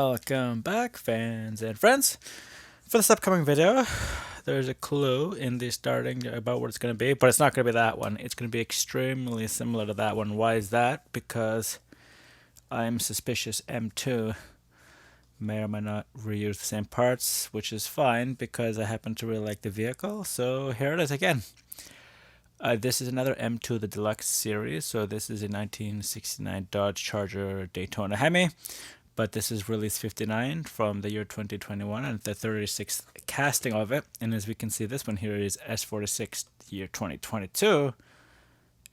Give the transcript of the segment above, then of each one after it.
Welcome back, fans and friends. For this upcoming video, there's a clue in the starting about what it's going to be, but it's not going to be that one. It's going to be extremely similar to that one. Why is that? Because I'm suspicious M2 may or may not reuse the same parts, which is fine because I happen to really like the vehicle. So here it is again. This is another M2, the Deluxe series. So this is a 1969 Dodge Charger Daytona HEMI. But this is release 59 from the year 2021 and the 36th casting of it. And as we can see, this one here is S46 year 2022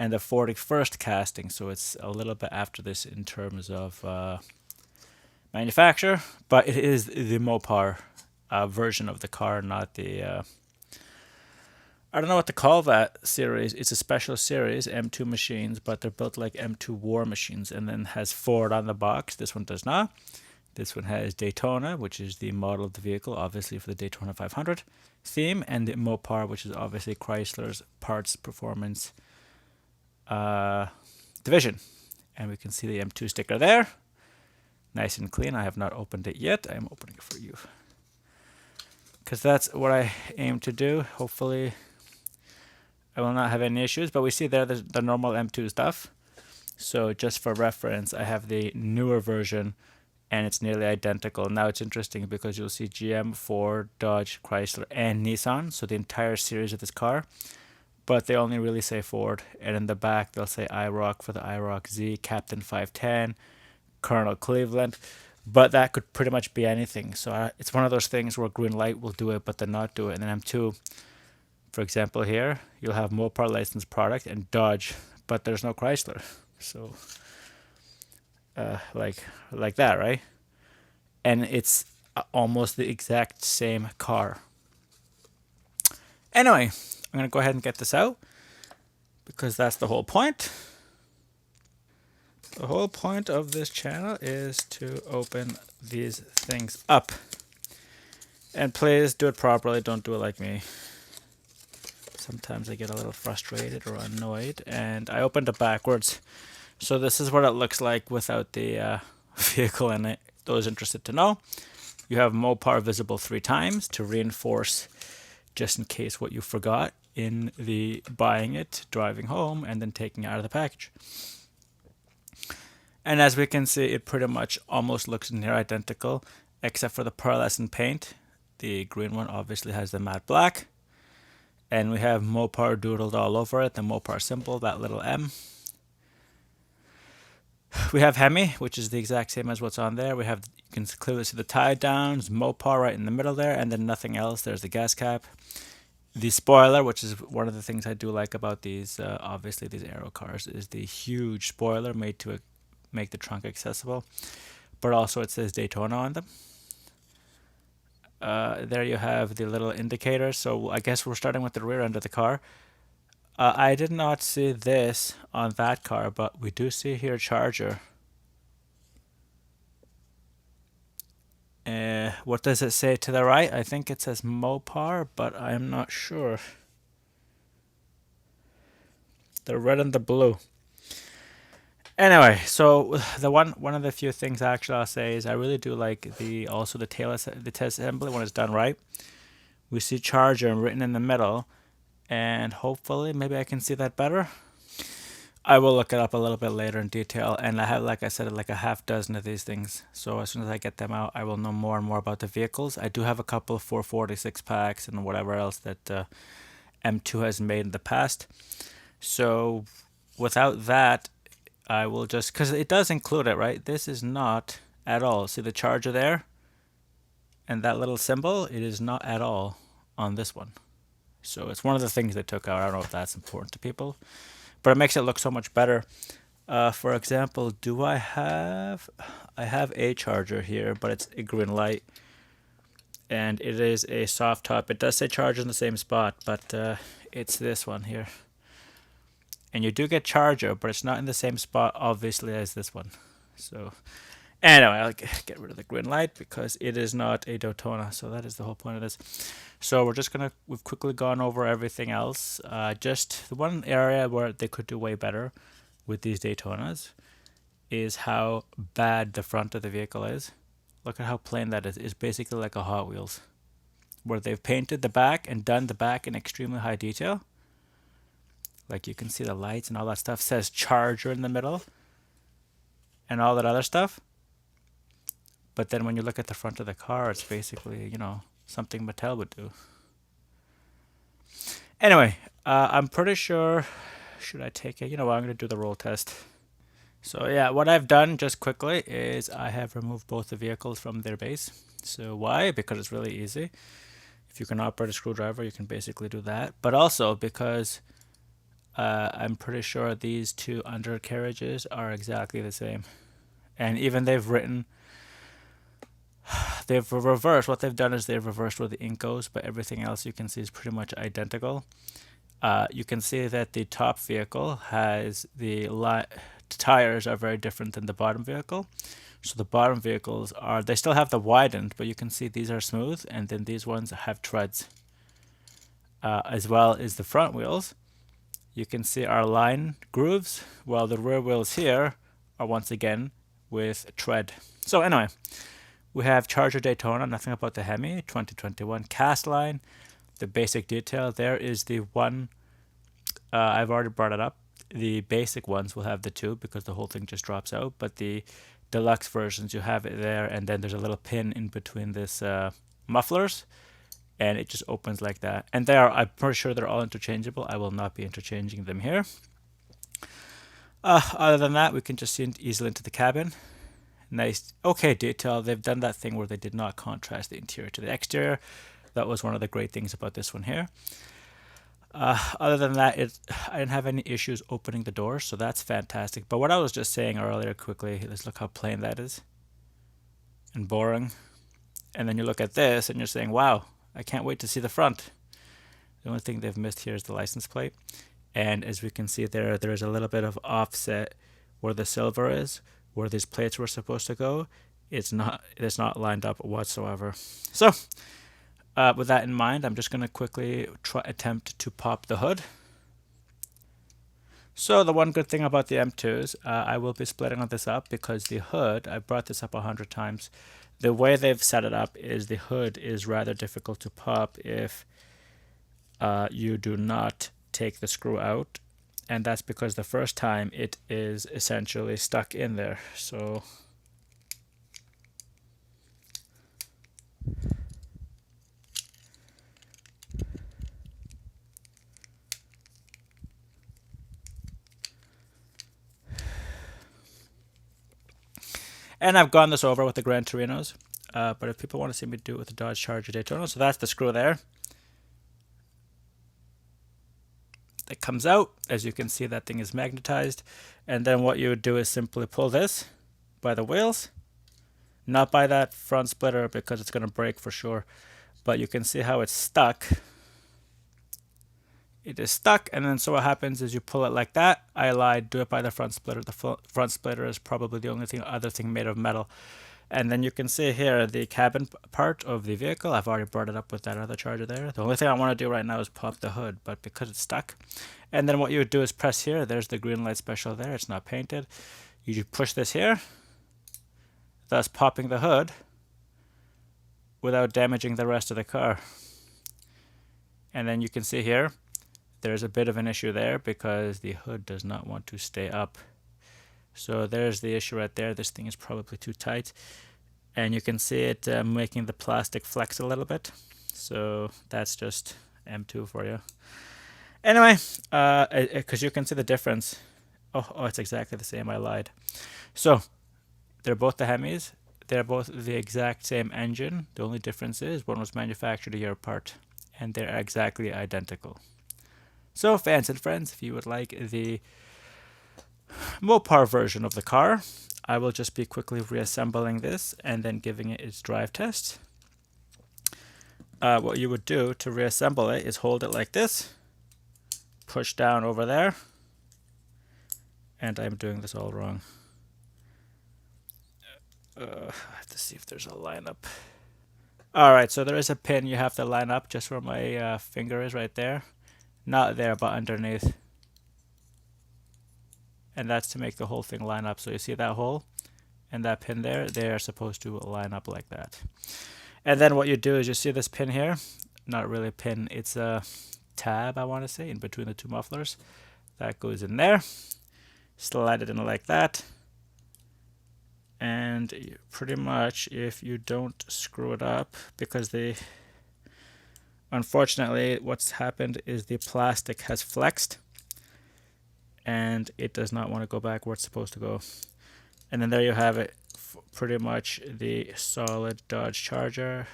and the 41st casting. So it's a little bit after this in terms of manufacture, but it is the Mopar version of the car, not the I don't know what to call that series. It's a special series, M2 machines, but they're built like M2 war machines and then has Ford on the box. This one does not. This one has Daytona, which is the model of the vehicle, obviously for the Daytona 500 theme, and the Mopar, which is obviously Chrysler's parts performance division. And we can see the M2 sticker there. Nice and clean. I have not opened it yet. I'm opening it for you because that's what I aim to do. Hopefully I will not have any issues, but we see there the normal M2 stuff. So just for reference, I have the newer version and it's nearly identical. Now it's interesting because you'll see GM, Ford, Dodge, Chrysler, and Nissan. So the entire series of this car, but they only really say Ford. And in the back, they'll say IROC for the IROC Z, Captain 510, Colonel Cleveland. But that could pretty much be anything. So it's one of those things where green light will do it, but then not do it. And then M2, for example, here you'll have Mopar licensed product and Dodge, but there's no Chrysler. So like that, right? And it's almost the exact same car. Anyway, I'm gonna go ahead and get this out because that's the whole point. The whole point of this channel is to open these things up. And please do it properly, don't do it like me. Sometimes I get a little frustrated or annoyed, and I opened it backwards. So this is what it looks like without the vehicle in it. Those interested to know, you have Mopar visible 3 times to reinforce just in case what you forgot in the buying it, driving home, and then taking it out of the package. And as we can see, it pretty much almost looks near identical, except for the pearlescent paint. The green one obviously has the matte black. And we have Mopar doodled all over it, the Mopar symbol, that little M. We have HEMI, which is the exact same as what's on there. You can clearly see the tie downs, Mopar right in the middle there, and then nothing else. There's the gas cap. The spoiler, which is one of the things I do like about these, obviously these aero cars, is the huge spoiler made to make the trunk accessible. But also it says Daytona on them. There you have the little indicator. So I guess we're starting with the rear end of the car. I did not see this on that car, but we do see here Charger. What does it say to the right? I think it says Mopar, but I'm not sure. The red and the blue. Anyway, so one of the few things actually I'll say is I really do like the tail assembly when it's done right. We see Charger written in the middle, and hopefully maybe I can see that better. I will look it up a little bit later in detail, and I have, like I said, like a half dozen of these things. So as soon as I get them out, I will know more and more about the vehicles. I do have a couple of 446 packs and whatever else that M2 has made in the past. So without that, I will just, because it does include it, right? This is not at all. See the Charger there? And that little symbol, it is not at all on this one. So it's one of the things they took out. I don't know if that's important to people, but it makes it look so much better. For example, I have a Charger here, but it's a green light. And it is a soft top. It does say Charger in the same spot, but it's this one here. And you do get Charger, but it's not in the same spot, obviously, as this one. So, anyway, I'll get rid of the green light because it is not a Daytona. So that is the whole point of this. So we've quickly gone over everything else. Just the one area where they could do way better with these Daytonas is how bad the front of the vehicle is. Look at how plain that is. It's basically like a Hot Wheels, where they've painted the back and done the back in extremely high detail. Like you can see the lights and all that stuff. It says Charger in the middle and all that other stuff. But then when you look at the front of the car, it's basically, you know, something Mattel would do. Anyway, I'm pretty sure, should I take it? You know what, I'm going to do the roll test. So yeah, what I've done just quickly is I have removed both the vehicles from their base. So why? Because it's really easy. If you can operate a screwdriver, you can basically do that. But also because I'm pretty sure these two undercarriages are exactly the same. And even they've reversed. What they've done is they've reversed where the ink goes, but everything else you can see is pretty much identical. You can see that the top vehicle has the tires are very different than the bottom vehicle. So the bottom vehicles they still have the widened, but you can see these are smooth, and then these ones have treads. As well as the front wheels, you can see our line grooves, while the rear wheels here are once again with tread. So anyway, we have Charger Daytona, nothing about the HEMI, 2021 cast line. The basic detail there is the one, I've already brought it up. The basic ones will have the two because the whole thing just drops out, but the deluxe versions, you have it there, and then there's a little pin in between this mufflers, and it just opens like that. And I'm pretty sure they're all interchangeable. I will not be interchanging them here. Other than that, we can just see easily into the cabin. Nice, okay detail. They've done that thing where they did not contrast the interior to the exterior. That was one of the great things about this one here. Other than that, I didn't have any issues opening the doors, so that's fantastic. But what I was just saying earlier quickly, let's look how plain that is and boring. And then you look at this and you're saying, wow, I can't wait to see the front. The only thing they've missed here is the license plate. And as we can see there's a little bit of offset where the silver is, where these plates were supposed to go. It's not lined up whatsoever. So with that in mind, I'm just going to quickly attempt to pop the hood. So the one good thing about the M2s, I will be splitting this up because the hood, I brought this up 100 times. The way they've set it up is the hood is rather difficult to pop if you do not take the screw out. And that's because the first time it is essentially stuck in there. So and I've gone this over with the Gran Torinos, but if people want to see me do it with the Dodge Charger Daytona, so that's the screw there. It comes out. As you can see, that thing is magnetized. And then what you would do is simply pull this by the wheels, not by that front splitter because it's going to break for sure. But you can see how it's stuck. It is stuck, and then so what happens is you pull it like that. I lied, do it by the front splitter. The front splitter is probably the only other thing made of metal. And then you can see here the cabin part of the vehicle. I've already brought it up with that other charger there. The only thing I want to do right now is pop the hood, but because it's stuck. And then what you would do is press here. There's the green light special there. It's not painted. You just push this here, thus popping the hood without damaging the rest of the car. And then you can see here, there's a bit of an issue there because the hood does not want to stay up. So there's the issue right there. This thing is probably too tight. And you can see it making the plastic flex a little bit. So that's just M2 for you. Anyway, because you can see the difference. Oh, it's exactly the same. I lied. So they're both the HEMIs. They're both the exact same engine. The only difference is one was manufactured a year apart. And they're exactly identical. So fans and friends, if you would like the Mopar version of the car, I will just be quickly reassembling this and then giving it its drive test. What you would do to reassemble it is hold it like this, push down over there, and I'm doing this all wrong. I have to see if there's a lineup. Alright, so there is a pin you have to line up just where my finger is right there. Not there, but underneath. And that's to make the whole thing line up. So you see that hole? and that pin there, they are supposed to line up like that. And then what you do is you see this pin here, not really a pin, it's a tab, I want to say, in between the two mufflers. That goes in there, slide it in like that, and pretty much if you don't screw it up, because unfortunately what's happened is the plastic has flexed and it does not want to go back where it's supposed to go. And then there you have it, pretty much the solid Dodge Charger.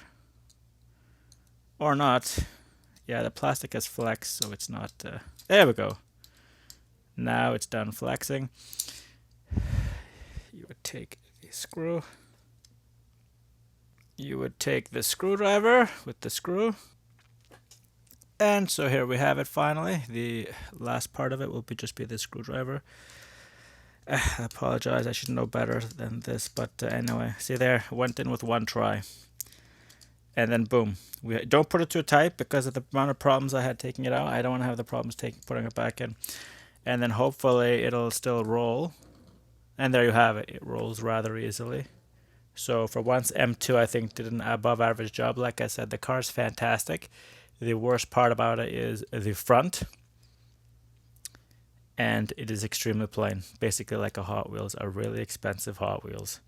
Or not. Yeah, the plastic has flexed, so it's not... there we go. Now it's done flexing. You would take the screw. You would take the screwdriver with the screw. And so here we have it finally. The last part of it will just be the screwdriver. I apologize, I should know better than this, but anyway, see there, went in with one try. And then boom. We don't put it too tight because of the amount of problems I had taking it out. I don't want to have the problems putting it back in. And then hopefully it'll still roll. And there you have it. It rolls rather easily. So for once, M2 I think did an above average job. Like I said, the car's fantastic. The worst part about it is the front. And it is extremely plain, basically like a Hot Wheels, a really expensive Hot Wheels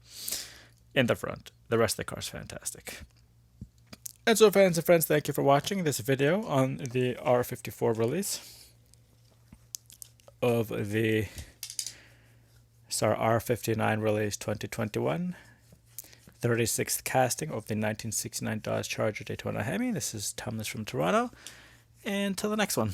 in the front. The rest of the car is fantastic. And so fans and friends, thank you for watching this video on the R54 release of the R59 release 2021, 36th casting of the 1969 Dodge Charger Daytona HEMI. This is Thomas from Toronto, and till the next one.